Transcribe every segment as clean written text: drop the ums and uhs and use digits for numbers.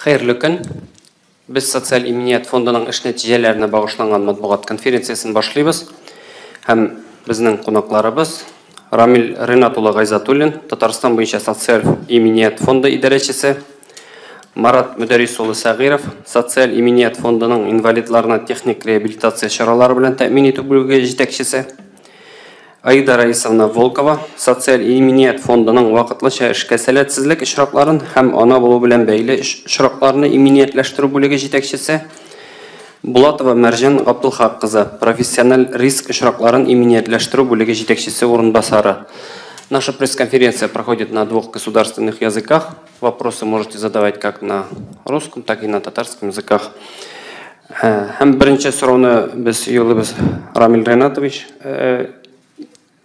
Xeyirli kün. Biz Sotsial Immuniyet Fondu'nun iş neticelerine bağışlanan matbuat konferensiyasını başlayız. Hem bizning qonaqlarimiz Ramil Renatullah Gayzatulin, Tatarstan bo'yicha Sotsial Immuniyet Fondi idarachisi, Marat Müderrisulu Sagirov, Sotsial Immuniyet Fondu'nun invalidlarına texnik reabilitatsiya choralari bilan ta'min etib bo'lgi yetakchisi, Aida Raisovna Volkova, Sotsial Immuniyet Fondu'nun vaqtlıca ishga salatsizlik ishroqlarini ham ona bo'lu bilan bəyli ishroqlarini immuniyatlashtirish bo'ligi yetakchisi, Bulatova Marjan Abdulhaq qizi, professional risk ishroqlarini immuniyatlashtirish bo'ligi yetakchisi o'rinbosari. Наша пресс-конференция проходит на двух государственных языках. Вопросы можете задавать как на русском, так и на татарском языках. Hem birinci sorunu biz yollayız Ramil Renatoviç.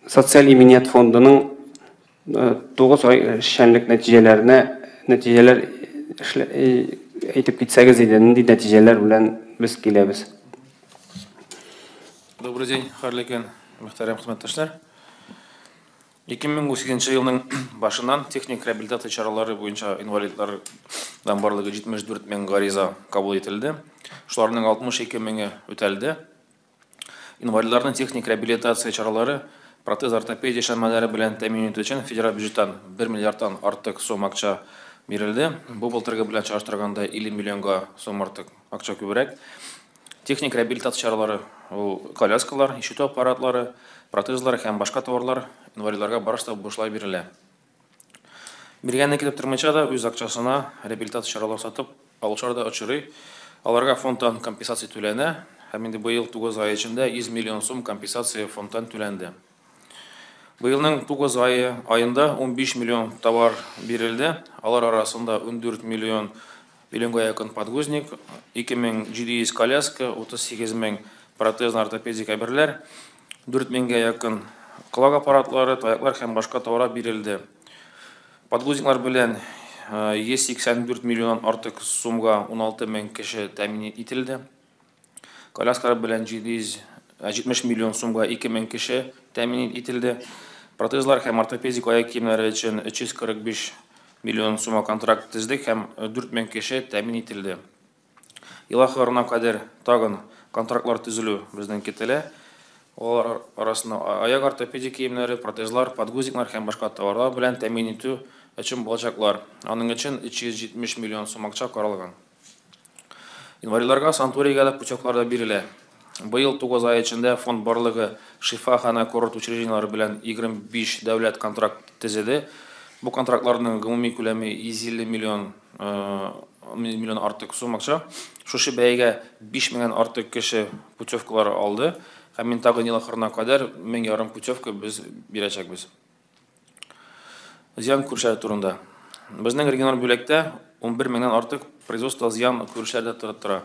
Sotsial Immuniyet Fondu'nun 9 ay şenlik neticeler aytib ketsəgiz idi, neticeler bilen biz kelebez. Добрый день, Харликен, muhterem hizmetdaşlar. 2008 жылдың башынан техник реабилитация чаралары бойынша инвалидлардан барлығы 74 мың ғариза қабыл етілді. Шуларның 62 мыңы өтелді. Инвалидлардың техник реабилитация чаралары протез ортопедия шамалары білән тәмин ету үшін федерал бюджеттан 1 миллиардтан артық сом акча берілді. Бұл былтырғы белән чагыштырганда 50 миллионга сом артық акча күбрәк. Техник реабилитация чаралары коляскалар, ишету аппаратлары, протезлар һәм башка товарлар инвалидларга барышта бушлай бирелә. Биргәнне китеп тормыйча да үз акчасына реабилитация чаралары сатып алучылар да очрый. Аларга фондтан компенсация түләнә. Һәм инде быел 9 ай эчендә 100 миллион сум компенсация фондтан түләнде. Быелның 9 айында 15 миллион товар бирелде. Алар арасында 14 миллионга якын подгузник, 2700 коляска, 38 мең протезный ортопедик әйберләр, 4 меңгә якын колак аппаратлары, таяклар һәм башка товар бирелде. Подгузниклар белән 184 миллион артык сумга 16 мең кеше тәэмин ителде. Коляскалар белән 770 миллион сумга 2 мең кеше тәэмин ителде. Протезлар һәм ортопедик аяк киемнәре өчен 345 миллион сумга контракт төздек һәм 4 мең кеше тәэмин ителде. Ел ахырына кадәр тагын контрактлар төзелү безнең көтелә. Алар арасында аяк ортопедик киемнәре, протезлар, подгузниклар һәм башка товарлар белән тәэмин итү өчен булачаклар. Аның өчен 370 миллион сум акча каралган. Инвалидларга санаторийга да путевкалар да бирелә. Быел 9 ай эчендә фонд барлыгы шифахана курорт учреждениялары белән 25 дәүләт контракт төзеде. Бу контрактларның гомуми күләме 150 миллион артык сум акча. Шушы бәягә 5 меңнән артык кеше путевкалар алды. Һәм мин тагын ел ахырына кадәр 1000 путевка без бирәчәкбез. Зыян күрсәтү турында. Безнең региональ бүлектә 11 меңнән артык производство зыян күрсәтә тора.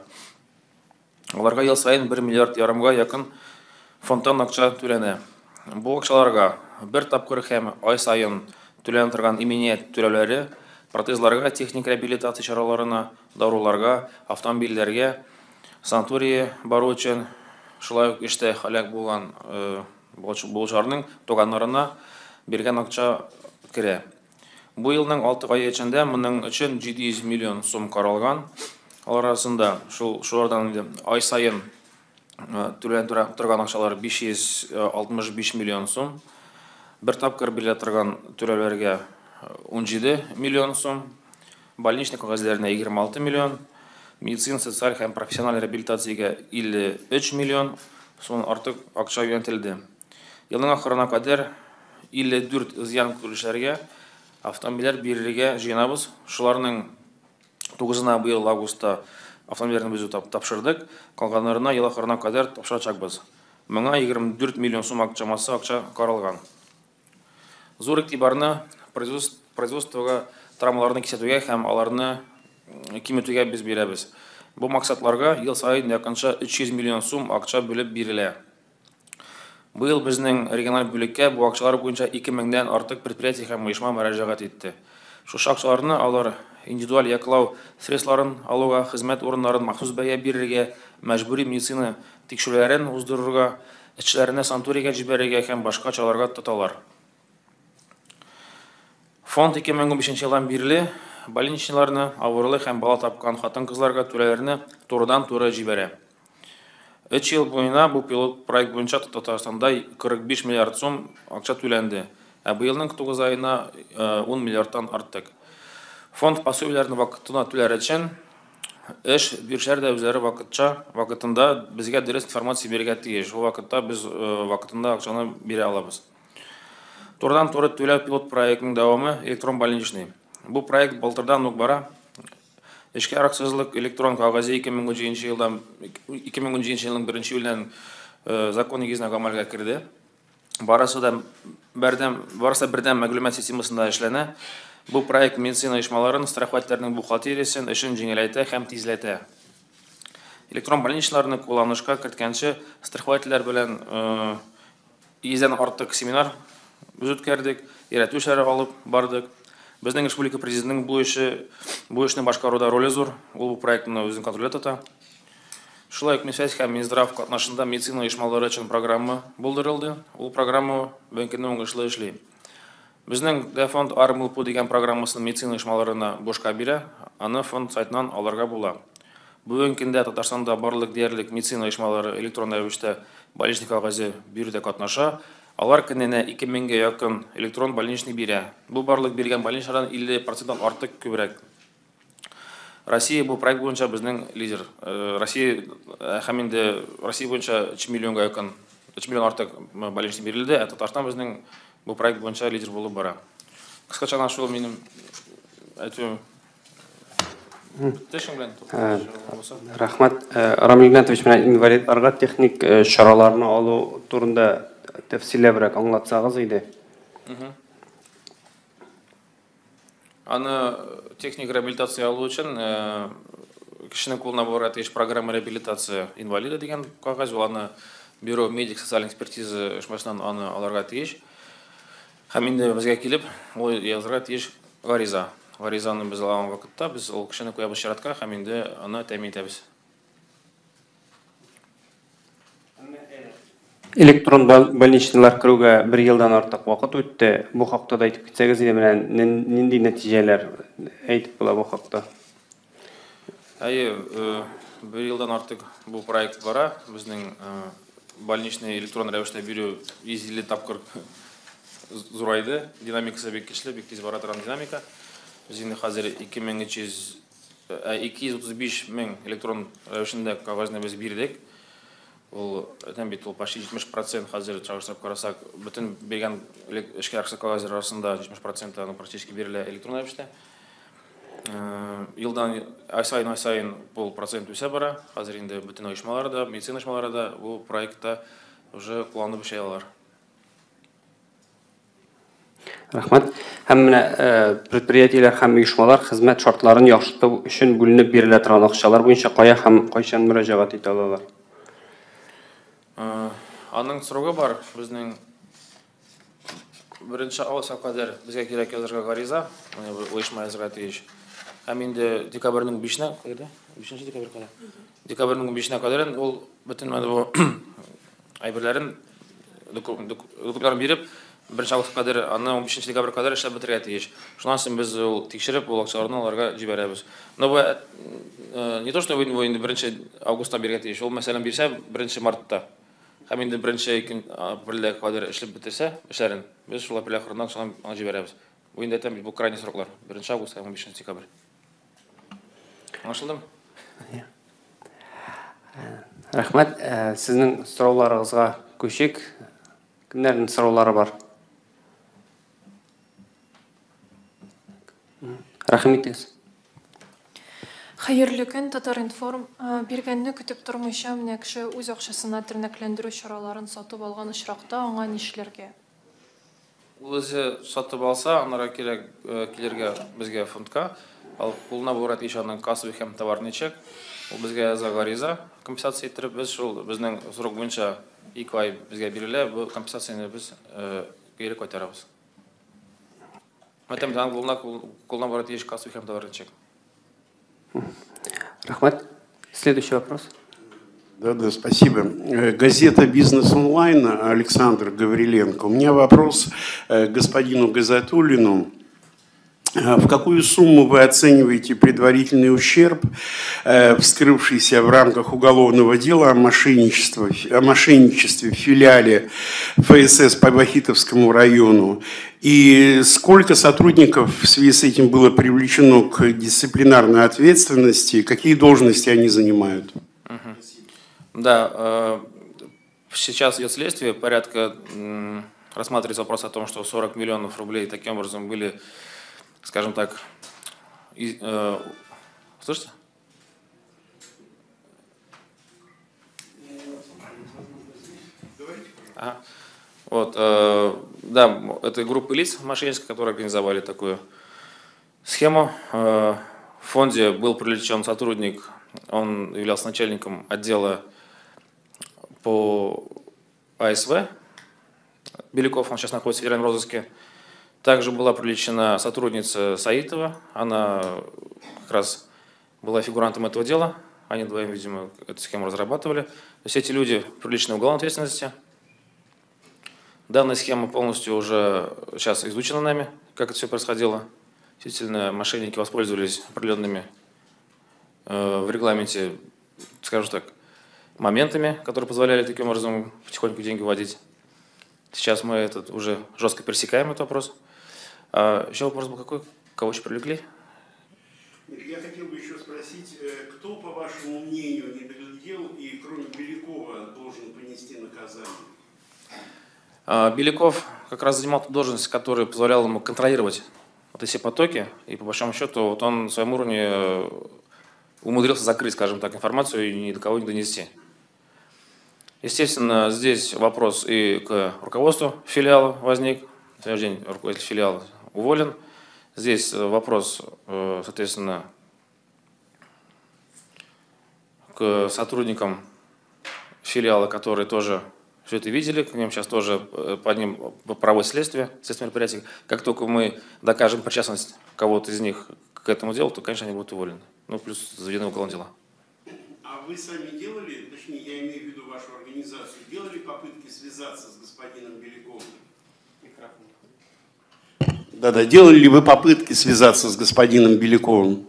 Аларга ел сайын 1 миллиард ярымга якын фондтан акча түләнә. Бу акчаларга бер тапкыр һәм ай сайын түләнә торган иминет түләүләре протезларга, техник реабилитация чараларына, даруларга, автомобильләргә, санатория бару өчен, шулай ук эштә һәлак булган булучыларның туганнарына биргән акча керә. Бу елның 6 ай эчендә моның өчен 700 миллион сум каралган. Алар арасында шулардан ай сайын түләнә торган акчалар 565 миллион сум. Бер тапкыр бирелә торган түләүләргә 17 миллион сум, больничный кагазьләренә 26 миллион, медицина, социаль һәм профессиональ реабилитациягә 53 миллион сум артык акча юнәлтелде. Елның ахырына кадәр 54 зыян күрүшләргә автомобильләр бирергә җыенабыз. Шуларның 9-на быел августта автомобильләрне без тапшырдык. Калганнарына ел ахырына кадәр тапшырачакбыз. Моңа 24 миллион сум акча каралган. Зур игътибарны производствога травмаларны кисәтүгә һәм аларны киметүгә без бирәбез. Бу максатларга ел сайын якынча 300 миллион сум акча бүлеп бирелә. Быел безнең региональ бүлеккә бу акчалар буенча 2000дән артык предприятие һәм оешма мөрәҗәгать итте. Шушы акчаларны алар индивидуаль яклау средствларын алуга, хезмәт урыннарын махсус бәя бирергә, мәҗбүри медицина тикшерүләрен уздырырга, эшчеләрне санаторийга җибәрергә һәм башка чараларга тоталар. Фонд 2015 елдан бирле больничныйларны, авырлы һәм бала тапкан хатын-кызларга түләләрне турыдан-туры җибәрә. 3 ел буена бу пилот проект буенча Татарстанда 45 миллиард сум акча түләнде. Ә быелның 9 аена 10 миллиардтан артык. Фонд пособиеләрне вакытына түләр өчен эш бирүчеләр дә үзләре вакытында безгә дөрес информация бирергә тиеш. Ул вакытта без вакытында акчаны бирә алабыз. Турыдан-туры түләү пилот проектның дәвамы электрон больничный. Бу проект былтырдан ук бара. Эшкә яраксызлык электрон кагазы 2010 елның 1 июльдән закон нигезенә гамәлгә керде. Барысы бердәм мәгълүмат системасында эшләнә. Бу проект медицина оешмаларын, страховательләрнең бухгалтериясен эшен җиңеләйтә һәм тизләтә. Электрон больничныйларны кулланышка керткәнче страховательләр белән йөздән артык семинар без үткәрдек, өйрәтү эшләре алып бардык. Безнең республика президентының бу эшне башкаруда роле зур. Ул бу проектны үзен контроль итә. Шулай ук Минсвязь һәм Минздрав катнашында медицина оешмалары өчен программа булдырылды. Ул программа бүгенге көндә уңышлы эшли. Безнең фонд АРМЛПУ дигән программасын медицина оешмаларына бушка бирә, аны фонд сайтынан алырга була. Бүгенге көндә Татарстанда барлык диярлек медицина оешмалары электрон рәвештә больничный кагазы бирүдә катнаша. Алар көненә 2000-гә якын электрон больничный бирә. Бу барлык биргән больничныйлардан 50% артык күбрәк. Россия бу проект буенча безнең лидер. Россия буенча 3 миллионга якын, 3 миллион артык больничный бирелде, ә Татарстан безнең бу проект буенча лидер булып бара. Кыскача шул минем әйтүем. Рахмат. Рамил Игнатович, менә инвалидларга техник чараларны алу турында тәфсилләбрәк аңлатсагыз иде. Аны техник реабилитация алу өчен кешенең кулына барырга тиеш программа реабилитация инвалида дигән кагаз, ул аны бюро медик социаль экспертиза оешмасыннан аны алырга тиеш. Һәм инде безгә килеп, ул язырга тиеш гариза. Гаризаны без алган вакытта без ул кешене куябыз чиратка һәм инде аны тәэмин итәбез. Электрон больничныйлар керүгә 1 елдан артык вакыт үтте. Бу хакта да әйтеп китсәгез иде, менә нинди нәтиҗәләр әйтеп була бу хакта? 1 елдан артык бу проект бара. Безнең больничный электрон рәвештә бирү 150 тапкыр зурайды. Динамикасы бик көчле, бик тиз бара торган динамика. Без инде хәзер 235 мең электрон рәвешендә кагазны без бирдек. Ул бит ул почти 70% хәзер чагыштырып карасак, бөтен биргән эшкә яраксыз кагазлар арасында 70% аны практически бирелә электрон рәвештә. Елдан ай сайын бу процент үсә бара. Хәзер инде бөтен оешмаларда, медицина оешмаларында бу проектта уже кулланып эшләй алалар. Рахмат. Һәм менә предприятиеләр һәм оешмалар хезмәт шартларын яхшырту өчен бүленеп бирелә торган акчалар буенча кая һәм кайчан мөрәҗәгать итә алалар? Аның срогы бар. Безнең беренче августка кадәр безгә кирәк язырга гариза, менә бу оешма язырга тиеш. Һәм инде декабрьнең 5-нә кадәр, 5 декабрь кадәр. Декабрьнең 5-нә кадәр ул бөтен бу әйберләрен документларын биреп, 1 августка кадәр, аны 15 декабрь кадәр эшләп бетергә тиеш. Шуннан соң без ул тикшереп, ул акчаларны аларга җибәрәбез. Но бу не то, что инде 1 августта бирергә тиеш. Ул мәсәлән бирсә 1 мартта. Һәм инде 1 апрельгә кадәр эшләп бетерсә, эшләрен без шул апрель ахырыннан соң аны җибәрәбез. Бу инде тәм бу крайний сроклар. 1 август һәм 15 декабрь. Аңлашылдымы? Рәхмәт. Сезнең сорауларыгызга күчик. Кемнәрнең сораулары бар? Рәхмәт итегез. Хәерле көн, Татар-Информ. Биргәнне көтеп тормыйча, менә кеше үз акчасына тернәкләндерү чараларын сатып алган очракта аңа нишләргә? Үзе сатып алса, аннары килергә безгә фондка, ал кулына булырга тиеш аның кассовый һәм товарный чек. Ул безгә яза гариза, компенсация иттереп, без шул безнең срок буенча 2 ай безгә бирелә, бу компенсацияны біз гері кайтарабыз. Мәтәм дан кулына барат еш кассовый һәм товарный чек. Рахмат. Следующий вопрос. Да, спасибо. Газета «Бизнес онлайн», Александр Гавриленко. У меня вопрос господину Гайзатуллину. В какую сумму вы оцениваете предварительный ущерб, вскрывшийся в рамках уголовного дела о мошенничестве в филиале ФСС по Вахитовскому району? И сколько сотрудников в связи с этим было привлечено к дисциплинарной ответственности? Какие должности они занимают? Да, сейчас идет следствие, рассматривается вопрос о том, что 40 миллионов рублей таким образом были, скажем так, слышите? Ага. Вот, да, это группа лиц мошеннических, которые организовали такую схему. В фонде был привлечен сотрудник, он являлся начальником отдела по АСВ Беляков, он сейчас находится в федеральном розыске. Также была привлечена сотрудница Саитова, она как раз была фигурантом этого дела, они вдвоем, видимо, эту схему разрабатывали. То есть эти люди привлечены к уголовной ответственности. Данная схема полностью уже сейчас изучена нами, как это все происходило. Действительно, мошенники воспользовались определенными в регламенте, скажем так, моментами, которые позволяли таким образом потихоньку деньги вводить. Сейчас мы уже жестко пересекаем этот вопрос. Еще вопрос был какой? Кого еще привлекли? Я хотел бы еще спросить, кто, по вашему мнению, не доглядел и кроме Белякова должен понести наказание? Беляков как раз занимал ту должность, которая позволяла ему контролировать вот эти потоки. И по большому счету вот он на своем уровне умудрился закрыть, скажем так, информацию и ни до кого не донести. Естественно, здесь вопрос и к руководству филиала возник. На следующий день руководитель филиала уволен. Здесь вопрос, соответственно, к сотрудникам филиала, которые тоже все это видели, к ним сейчас тоже по ним проводят следственное мероприятие. Как только мы докажем причастность кого-то из них к этому делу, то, конечно, они будут уволены. Ну, плюс заведены уголовные дела. А вы сами делали, точнее, я имею в виду вашу организацию, делали попытки связаться с господином Беляковым? Да-да, делали ли вы попытки связаться с господином Беляковым?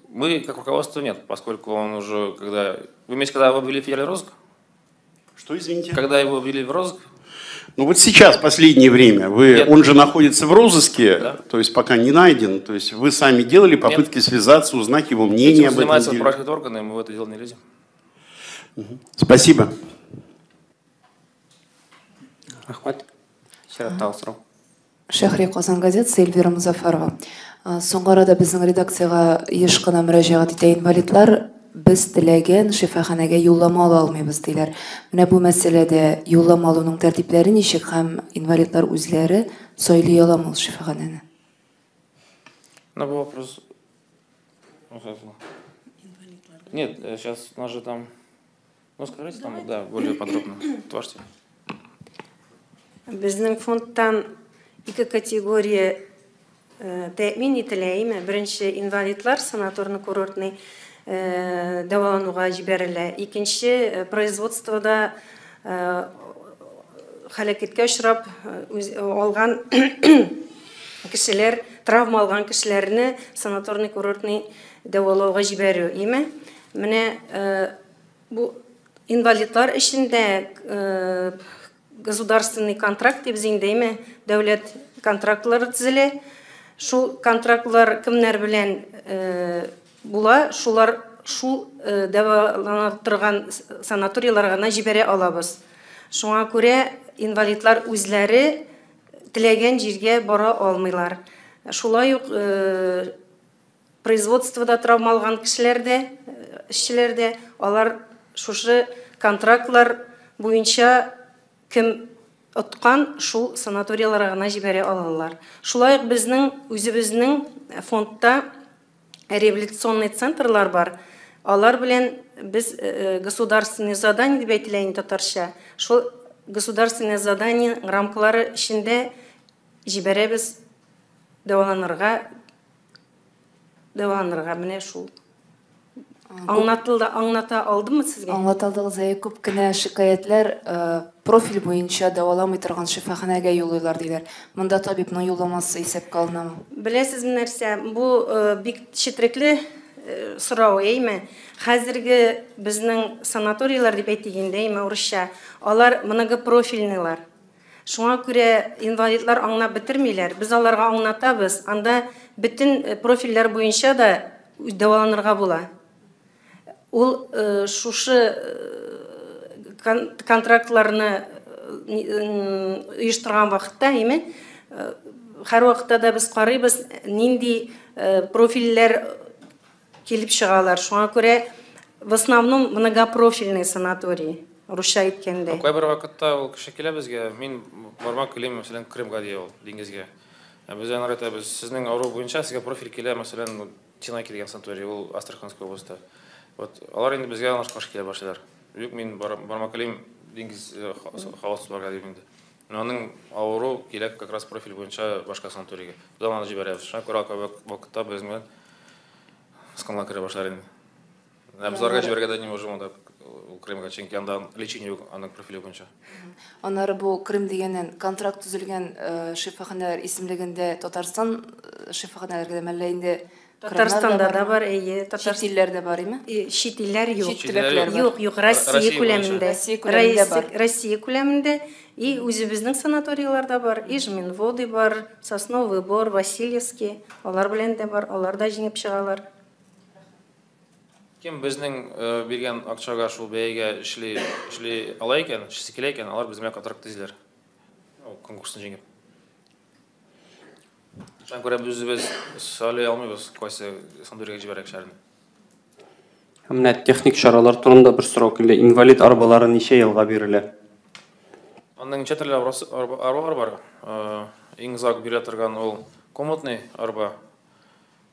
Мы, как руководство, нет, поскольку он уже, когда... Вы имеете, когда его ввели в федеральный розыск? Что, извините? Когда его ввели в розыск? Ну вот сейчас, последнее время, он же находится в розыске, да? То есть пока не найден, то есть вы сами делали попытки связаться, узнать его мнение об этом деле? Занимаются правоохранительные органы, мы в это дело не лезем. Спасибо. Рахмат. Ширатта сұрау. Шахри Қазан газет, Эльвира Музафарова. Соңғы арада біздің редакцияға ешқана müracaat ите инвалидлар біз тілеген шифаханәгә юллама ала алмыйбыз диләр. Менә бу мәсьәләдә юллама алуның тәртипләре ничек һәм инвалидлар үзләре сайлый аламы ул шифаханәне? На вопрос. Нет, сейчас у нас же там. Ну скажите там, да, более подробно. Тварьте. Безнең фондтан ике категория тәэмин ителә. Беренче инвалидлар санаторно-курортный дәвалануга җибәрелә. Икенче производствода һәлакәткә очрап алган кешеләр, травма алган кешеләрне санаторно-курортный дәвалауга җибәрү. Менә бу инвалидлар эчендә государственный контракт дип зиңдәйме, дәүләт контрактлары төзелә. Шул контрактлар кемнәр белән була, шулар шул дәвалана торган санаторийларга гына җибәрә алабыз. Шуңа күрә инвалидлар үзләре теләгән җиргә бара алмыйлар. Шулай ук производствода травма алган кешеләрдә, эшчеләрдә алар шушы контрактлар буенча кем откан шул санаторияларга гына җибәрә алалар. Шулай ук безнең үзебезнең фондта реабилитационный центрлар бар. Алар белән без государственные задания дип әйтелә инде татарча. Шул государственные задания рамкалары эчендә җибәрәбез дәваланырга менә шул аңната алдымы сезгә? Аңлатылдыгыз, күп кенә шикаятьләр профиль буенча дәваламый торган шифаханәгә юллыйлар диләр. Монда табибның юлламасы исәпкә алынамы? Беләсезме нәрсә, бу бик четерекле сорау, әйме? Хәзерге безнең санаторийлар дип әйтгәндә, әйме, урысча, алар многопрофильныйлар. Шуңа күрә инвалидлар аңлап бетермиләр. Без аларга аңлатабыз, анда бөтен профильләр буенча да дәваланырга була. Ул шушы контрактларны оештырган вакытта, әйме, һәр вакытта да без карыйбыз, нинди профильләр килеп чыгалар. Шуңа күрә в основном многопрофильный санаторий, русча әйткәндә. Кай бер вакытта ул кеше килә безгә, мин бармак киләм, мәсәлән, Крымга дия ул, диңгезгә. Без әйтәбез, сезнең авыру буенча сезгә профиль килә, мәсәлән, Тинайки дигән санаторий, ул Астраханская областьта. Вот алар инде безгә каршы килә башлыйлар. Юк, мин бармак киләм, диңгез хавасы барга дип инде. Аның авыру килә как раз профиль буенча башка санаторийга. Будан аны җибәрәбез. Шуңа күрә вакытта безнең сканлар керә башлар инде. Без аларга җибәргә дә не можем анда Крымга, чөнки анда лечение юк аның профиле буенча. Аннары бу Крым дигәннән контракт төзелгән шифаханәләр исемлегендә Татарстан шифаханәләргә дә мәллә инде Татарстанда да бар, әйе, Чит илләрдә бар име? Чит илләр юк. Чит төбәкләр бар. Юк, Россия күләмендә. Россия күләмендә бар. Россия күләмендә и үзебезнең санаторийларда бар. Ижминводы бар, Сосновый Бор, Васильевский. Алар белән дә бар, алар да җиңеп чыгалар. Кем безнең биргән акчага шул бәягә эшли ала икән, эшлисе килә икән, алар безгә контракт төзиләр. Конкурсны җиңеп. Шуңа күрә без сөйләй алмыйбыз, кайсы санаторийга җибәрәк шәһәрне. Менә техник чаралар турында бер сорау килде. Инвалид арбалары ничә елга бирелә? Аның чәтерле арбалар бар. Иң зак бирә торган ул комнатный арба.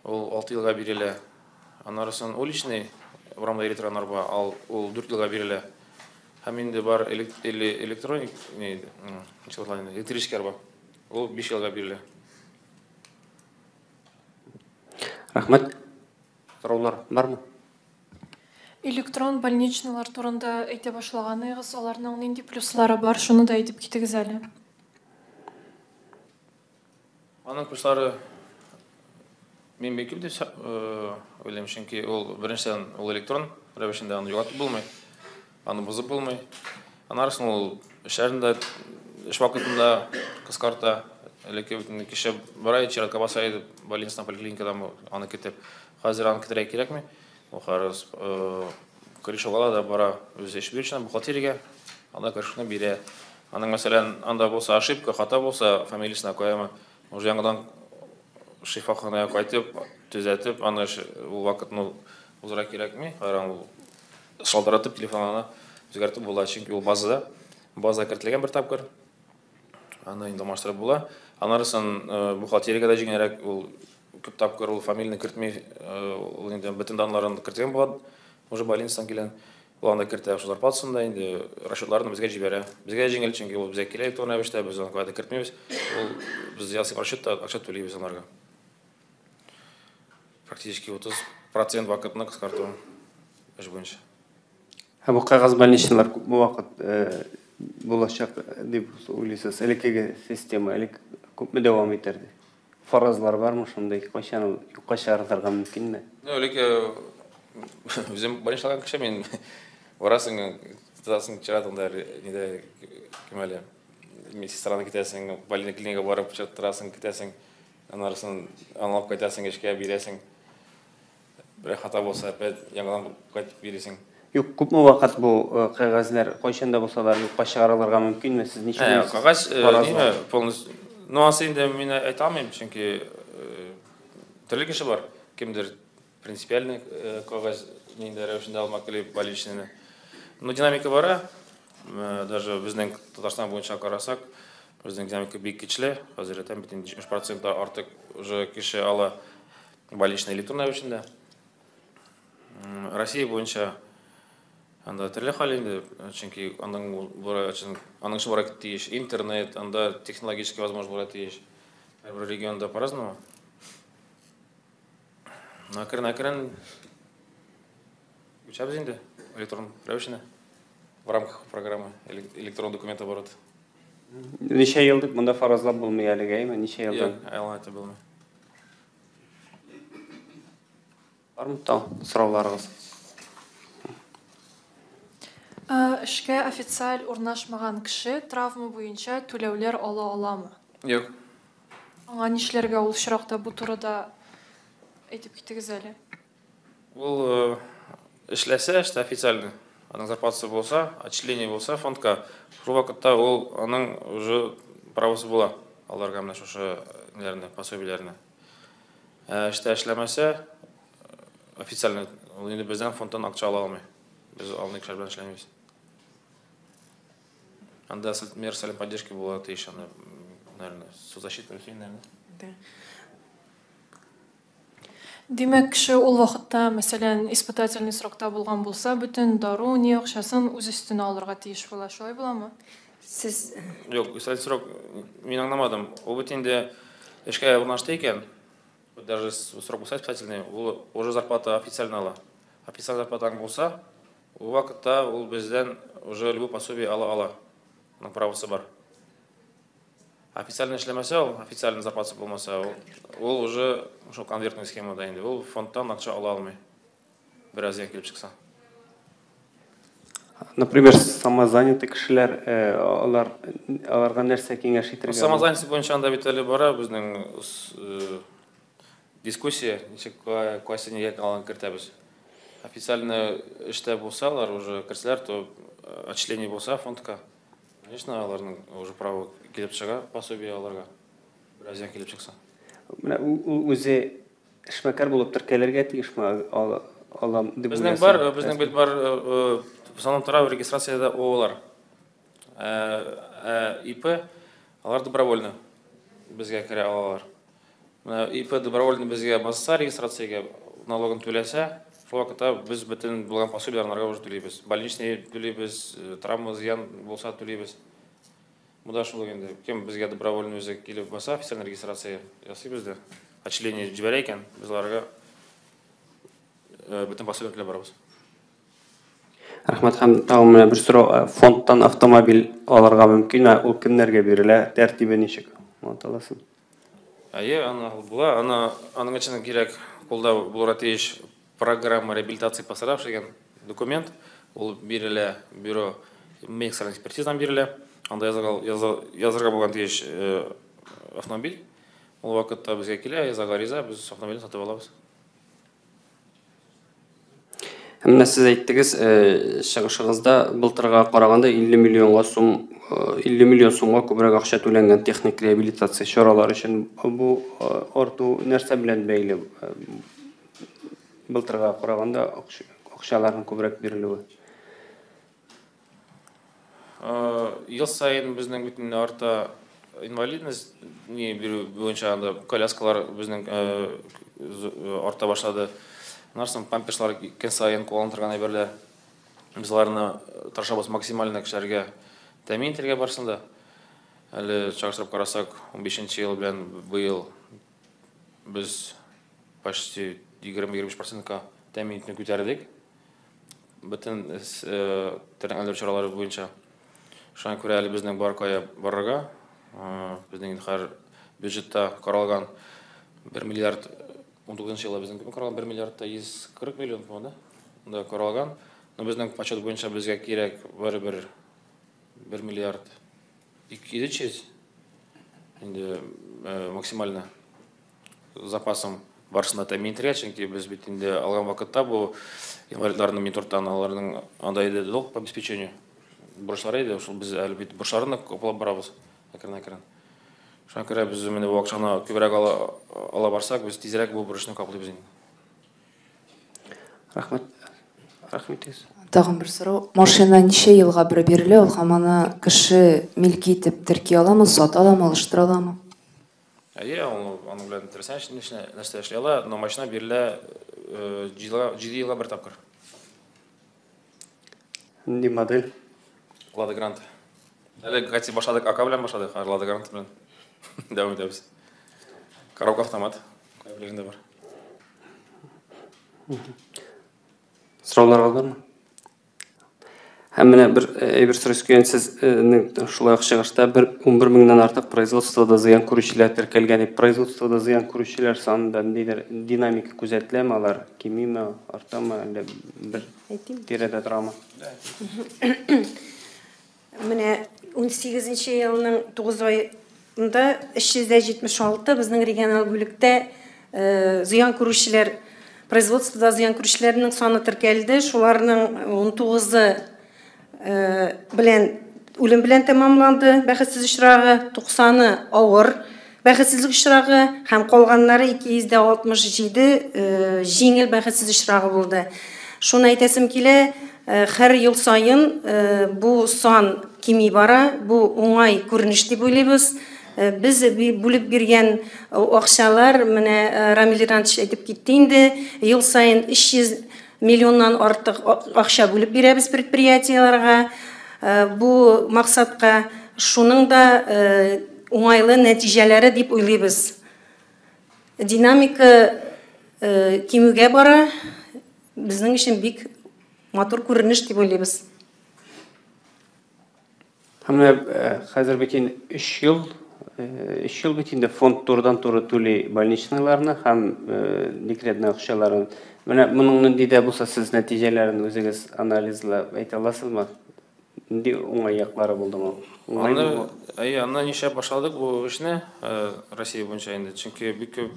Ул 6 елга бирелә. Аннарысын уличный урамда йөри торган арба, ул 4 елга бирелә. Һәм инде бар электроник, электрический арба. Ул 5 елга бирелә. Рәхмәт. Сораулар бармы? Электрон больничныйлар турында әйтә башлаганыгыз, аларның нинди плюслары бар, шуны да әйтеп китегез әле. Аның плюслары мин бик күп дип уйлыйм, чөнки ул беренчедән ул электрон рәвешендә аны югатып булмый, аны бозып булмый. Аннарысын ул шәһәрендә эш вакытында кыскарта, элекке кеше бара чиратка баса иде больницадан поликлиникадан аны көтеп. Хәзер аны көтәргә кирәкми. Ул харыс Крышевала да бара үз эш бирүченә бухгалтериягә, анда Крышевны бирә. Аның мәсәлән, анда булса ошибка, хата булса, фамилиясына куяма. Уже яңадан шифаханәгә кайтып, төзәтеп, аны ул вакытны узара кирәкми. Харам ул шалтыратып телефонына үзгәртеп була, чөнки ул базада кертелгән бер тапкыр. Аны инде алмаштырып була. Аннарысын бухгалтериягә дә җиңелрәк, ул күп тапкыр ул фамилияны кертми, ул инде бөтен данларын кертгән була. Уже больницадан килгән. Ул анда кертә, шулар патсында инде расчетларын безгә җибәрә. Безгә җиңел, чөнки ул безгә кирәк торган эштә, без аны кайда кертмибез. Ул без ясый расчетта акча түлибез аларга. Практически 30% вакытны кыскарту эш буенча. Һәм бу кагаз больничныйлар бу вакыт булачак дип уйлыйсыз. Элеккеге система күпме дәвам итәрде? Фаразлар бармы шундай? Кайчан юкка чыгарырга мөмкинме? Элекке үзем больницага кеше мин барасың, тотасың чыратыңда неде кемәле. Медсестраны китәсең, поликлиникага барып чыктырасың, китәсең, аннарысын алып кайтасың, эшкә бирәсең. Бер хата булса, яңадан кайтып бирәсең. Юк, күпме вакыт бу кагазлар кайчанда булсалар юкка чыгарылырга мөмкинме? Сез ничә кагаз полностью нуансы инде мин әйтә алмыйм, чөнки төрле кеше бар. Кемдер принципиальный кагаз нинди рәвешендә алмак килеп больничныйны. Но динамика бара. Даже безнең Татарстан буенча карасак, безнең динамика бик көчле. Хәзер әйтәм, 70% артык уже кеше ала больничный электрон рәвешендә. Россия буенча анда төрле хәл инде, чөнки аның шура тиеш интернет, анда технологически возможно булырга тиеш. Һәр регионда по-разному. Накырын Учебыз инде электрон рәвешенә в рамках программы электрон документооборот. Ничә елдык монда фаразлап булмый әлегә, әйме? Ничә елдан? Айланаты булмый. Бармы тау сорауларыгыз? Эшкә официаль урнашмаган кеше травма буенча түләүләр ала аламы? Юк. Аңа нишләргә ул очракта бу турыда әйтеп китегез әле. Ул эшләсә, эштә официально. Аның зарплатасы булса, отчисление булса фондка, шул вакытта ул аның уже правосы була. Аларга менә шушы нәләрне, пособиеләрне. Эштә эшләмәсә, официально ул инде бездән фондтан акча ала алмый. Без алны кешеләр белән эшләмибез. Анда мер социальной поддержки була тиеш, аны, наверное, соцзащита өчен, наверное. Димәк, кеше ул вакытта, мәсәлән, испытательный срокта булган булса, бөтен дару, ни акчасын үз өстенә алырга тиеш була. Шулай буламы? Сез Юк, испытательный срок мин аңламадым. Ул бит инде эшкә урнашты икән. Даже срок булса испытательный, ул уже зарплата официально ала. Официаль зарплата булса, ул вакытта ул бездән уже любой пособие ала. Аның правосы бар. Официально эшләмәсә, ул официальный зарплата булмаса, ул уже шул конвертный схемада инде. Ул фондтан акча ала алмый. Бераз ян килеп чыкса. Например, самозанятый кешеләр, аларга нәрсә киңәш итәргә? Самозанятый буенча анда бит әле бара безнең дискуссия, ничек классенегә алган кертәбез. Официально эштә булсалар, уже керсәләр, то отчисление булса фондка. Конечно, аларның уже право килеп чыга пособие аларга. Бераз ян килеп чыкса. Менә үзе эшмәкәр булып теркәлергә тиешме? Алам дип уйлыйсың. Безнең бит бар санаторий регистрациядә олар. ИП алар добровольно безгә керә алалар. Менә ИП добровольно безгә басса регистрациягә налогын түләсә, шул вакытта без бөтен булган пособиеләрне уже түлибез. Больничный түлибез, травма зыян булса түлибез. Муда шул инде. Кем безгә добровольно үзе килеп баса официаль регистрация ясыйбыз да. Отчисление җибәрә икән, без аларга бөтен пособие түләп барабыз. Рәхмәт, һәм тагын менә бер сорау, фондтан автомобиль алырга мөмкинме? Ул кемнәргә бирелә? Тәртибе ничек? Аңлатасың? Ана була, аның өчен кирәк кулда булырга тиеш программа реабилитации пострадавших дигән документ. Ул бирелә бюро медициналық экспертизадан бирелә. Анда язарга булган тиеш автомобиль. Ул вакытта безгә килә, язарга риза, без автомобильне сатып алабыз. Менә сез әйттегез, чыгышыгызда былтырга караганда 50 миллион сумга күбрәк акча түләнгән техник реабилитация чаралары өчен. Бу арту нәрсә белән бәйле? Былтырга караганда акчаларның күбрәк бирелүе. Ел сайын безнең битен арта инвалидность не бирү буенча анда коляскалар безнең арта башлады. Нарсын памперслар кен сайын кулланылган әйберләр. Без аларны тырышабыз максималь кешеләргә тәэмин итәргә барсында. Әле чагыштырып карасак, 15нче ел белән быел без почти 20-25%-ка тәэмин итүне күтәрдек. Бөтен тәрәнләр чаралары буенча. Шуңа күрә әле безнең баркая барырга, безнең һәр бюджетта каралган 1 миллиард 19 елда безнең каралган 1 миллиард 140 миллион да? Да каралган. Но безнең подсчет буенча безгә кирәк бер 1 миллиард 200 инде максимально запасым барышында тәэмин итәргә, чөнки без бит инде алган вакытта бу инвалидларның минторттан аларның анда иде долг по обеспечению бурычлары иде, шул без әле бит бурычларны каплап барабыз әкрен-әкрен. Шуңа күрә без менә бу акчаны күбрәк ала барсак, без тизрәк бу бурычны каплыйбыз инде. Рәхмәт. Рәхмәт. Тагын бер сорау. Машина ничә елга бер бирелә? Ул һәм аны кеше милки итеп терки аламы, сата аламы, алыштыра аламы? Аның белән интересен нәрсә эшли ала, но машина бирелә 7 елга бер тапкыр. Ни модель? Лада Гранта. Әле гати башладык, АК белән башладык, Лада Гранта белән. Дәвам итәбез. Коробка автомат. Кайберләрендә бар. Сұраулар бармы? Һәм менә бер әйбер сұрас көйен сіз шулай чыгышта 11 меңнән артык производствода зыян күрүчеләр теркәлгән. Производствода зыян күрүчеләр санында ниндидер динамика күзәтеләме? Алар кимиме, артамы, әллә бер тирәдә торамы? Менә 18 елның 9 айында 376 безнең региональ бүлектә зыян күрүчеләр, производствода зыян күрүчеләрнең саны теркәлде. Шуларның 19-ы үлем белән тәмамланды, бәхетсез очрагы, 90-ы авыр бәхетсезлек очрагы һәм калганнары 267 җиңел бәхетсез очрагы булды. Шуны әйтәсем килә, һәр ел сайын бу сан кими бара, бу уңай күренеш дип уйлыйбыз. Biz бүлеп биргән акчалар, менә Рамил Иванович әйтеп китте инде, ел сайын 300 миллионнан артык акча бүлеп бирәбез предприятиеларга. Бу максатка шуның да уңайлы нәтиҗәләре дип уйлыйбыз. Динамика кимүгә бара, безнең өчен бик матур күренеш дип уйлыйбыз. Һәм хәзер бит 3 ел бит инде фонд турыдан-туры түли больничныйларны һәм декретный акчаларын. Менә моның ниндидә булса сез нәтиҗәләрен үзегез анализлап әйтә аласызмы? Нинди уңай яклары булдымы? Аны нишләп башладык бу эшне Россия буенча инде. Чөнки бик күп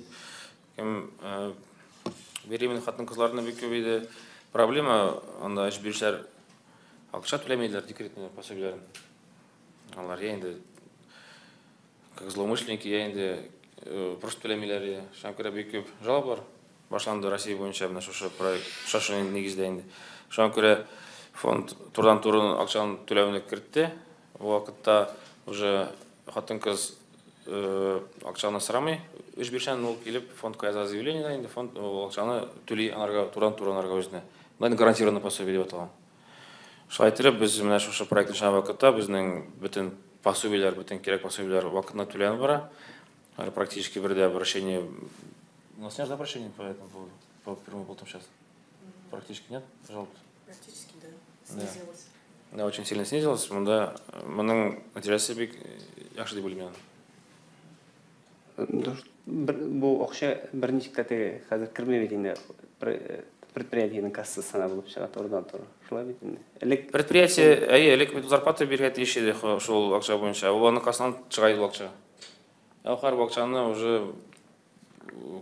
беременный хатын-кызларның бик күп иде проблема, анда эш бирүчеләр акча түләмәйләр декретный пособиеләрен. Алар инде как злоумышленники, инде просто түләмәйләр. Шуңа күрә бик күп жалоблар башланды Россия буенча менә шушы проект, шушы нигездә инде. Шуңа күрә фонд турыдан-туры акчаны түләүне кертте. Бу вакытта уже хатын-кыз акчаны сорамый, эш биршән ул килеп фондка яза заявление, инде фонд акчаны түли анарга турыдан-туры анарга үзенә. Менә гарантированный пособие дип аталган. Шулай итеп без менә шушы проектның шуңа вакытта безнең бөтен пособиеләр, бөтен кирәк пособиеләр вакытында түләнеп бара. Практически бердә обращение. У нас нет обращений по этому поводу, по первому пункту сейчас. Практически нет, пожалуйста. Практически да. Снизилось. Да, очень сильно снизилось. Да, моның нәтиҗәсе бик яхшы дип уйлыйм. Бу акча берничек тә хәзер кермәй бит инде предприятиенең кассасына булып чыга турыдан-туры. Шулай бит инде. Предприятие, элек бит зарплата биргән тиеш иде шул акча буенча. Ул аның кассасыннан чыга иде акча. Һәр акчаны уже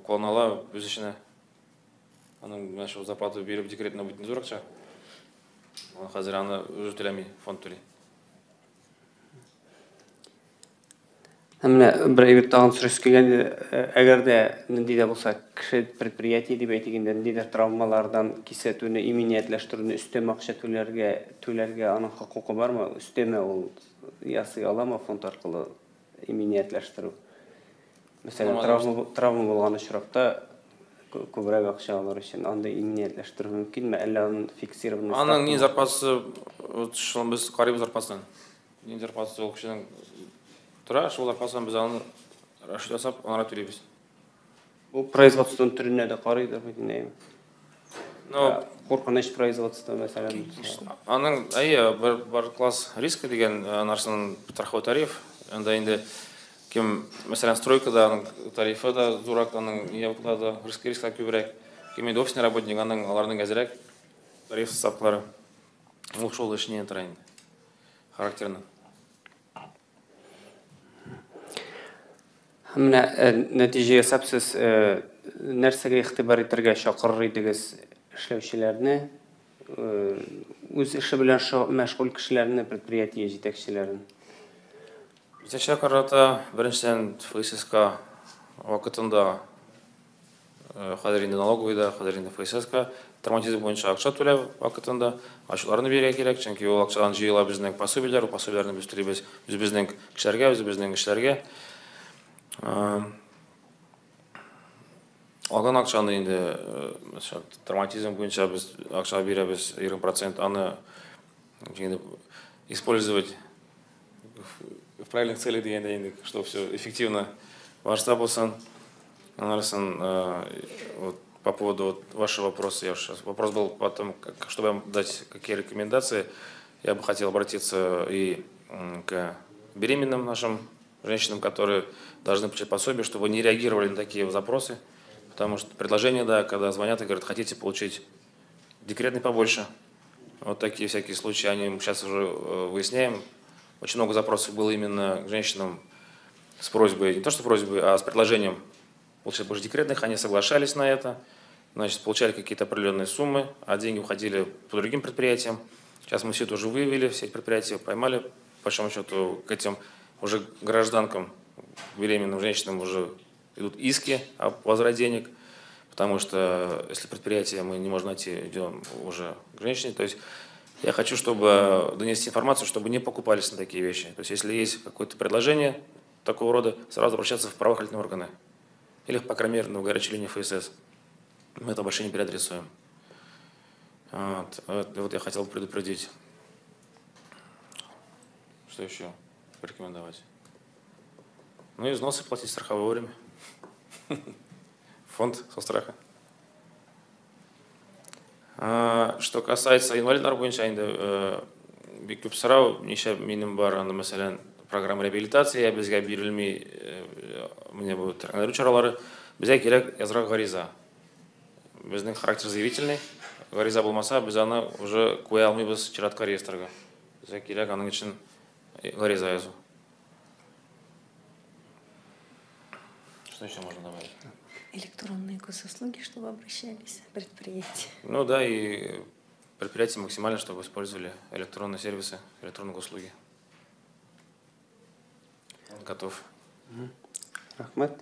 кулланыла үз эшенә. Аның менә шул зарплата биреп декретный бит зур акча. Хәзер аны үзе түләми, фонд түли. Менә бер әйбер тагын сұрас килгән, әгәр дә ниндидә булса кеше предприятие дип әйтгәндә ниндидер травмалардан кисәтүне, иминиятләштерүне, өстәмә акча түләргә аның хокукы бармы? Өстәмә ул ясый аламы фонд аркылы иминиятләштерү? Мәсәлән, травма булган очракта күбрәк акча алыр өчен андай иминиятләштерү мөмкинме? Әллә аны фиксированный? Аның ни зарплатасы, шул без карыйбыз зарплатасын. Ни зарплатасы ул кешенең тора, шул зарплатасын без аны расчет ясап, аңа түләйбез. Бу производствоның түренә дә карыйдыр бит инде. Куркыныч производство мәсәлән. Аның бар класс риска дигән нарсаның страховой тариф. Анда инде кем, мәсәлән, стройкада аның тарифы да зурак, аның явыклады, риска күбрәк. Кем инде офисный работник, аның аларның әзрәк тариф ставкалары. Ул шул эшне тора инде. Характерны. Менә нәтиҗә ясап сез нәрсәгә игътибар итәргә чакырыр идегез эшләүчеләрне, үз эше белән мәшгуль кешеләрне, предприятие җитәкчеләрен? Җитәкче карата беренчедән ФССка вакытында хәзер инде налоговыйда, хәзер инде ФССка травматизм буенча акча түләү вакытында ачуларны бирергә кирәк, чөнки ул акчадан җыела безнең пособиеләр, пособиеләрне без түлибез безнең кешеләргә, безнең эшләргә. Алган акчаны инде травматизм буенча без акча бирәбез 20%, аны использовать в правильных целях дигәндә инде, чтобы все эффективно башта булсын. Анасын по поводу вот вашего вопроса, вопрос был потом, чтобы вам дать какие рекомендации, я бы хотел обратиться и к беременным нашим женщинам, которые должны получать пособие, чтобы не реагировали на такие запросы, потому что предложение, да, когда звонят и говорят, хотите получить декретный побольше, вот такие всякие случаи, они сейчас уже выясняем. Очень много запросов было именно к женщинам с просьбой, не то что просьбой, а с предложением получать больше декретных, они соглашались на это, значит, получали какие-то определенные суммы, а деньги уходили по другим предприятиям. Сейчас мы все это уже выявили, все эти предприятия поймали, по большому счету, к этим уже гражданкам, беременным женщинам уже идут иски о возврате денег, потому что если предприятие мы не можем найти, идем уже к женщине. То есть я хочу, чтобы донести информацию, чтобы не покупались на такие вещи. То есть если есть какое-то предложение такого рода, сразу обращаться в правоохранительные органы. Или, по крайней мере, на горячей линии ФСС. Мы это больше не переадресуем. Вот я хотел бы предупредить. Что еще порекомендовать? Ну, износы платить страховое вовремя. Фонд со-страха. Что касается инвалидного бойынша, енді бик көп сұрау, неше менің бар, мәселен, программа реабилитация, бізге берілмей, мне бұл тәркіндеру чаралары, бізге керек языра ғариза. Біздің характер заявительный, ғариза болмаса, біз аны уже қоя алмайбыз чиратқа реестрға. Бізге керек аның үшін ғариза язу. Что еще можно добавить? Электронные госуслуги, чтобы обращались предприятия. Ну да, и предприятия максимально, чтобы использовали электронные сервисы, электронные услуги. Готов. Рахмет.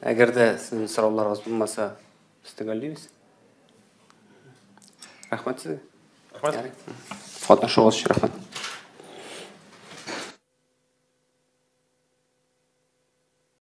Әгер де сіздің сұрауларыңыз болмаса, біз төгілдейміз. Рахмет сізге. Рахмет. Фотошоуыз үшін рахмет.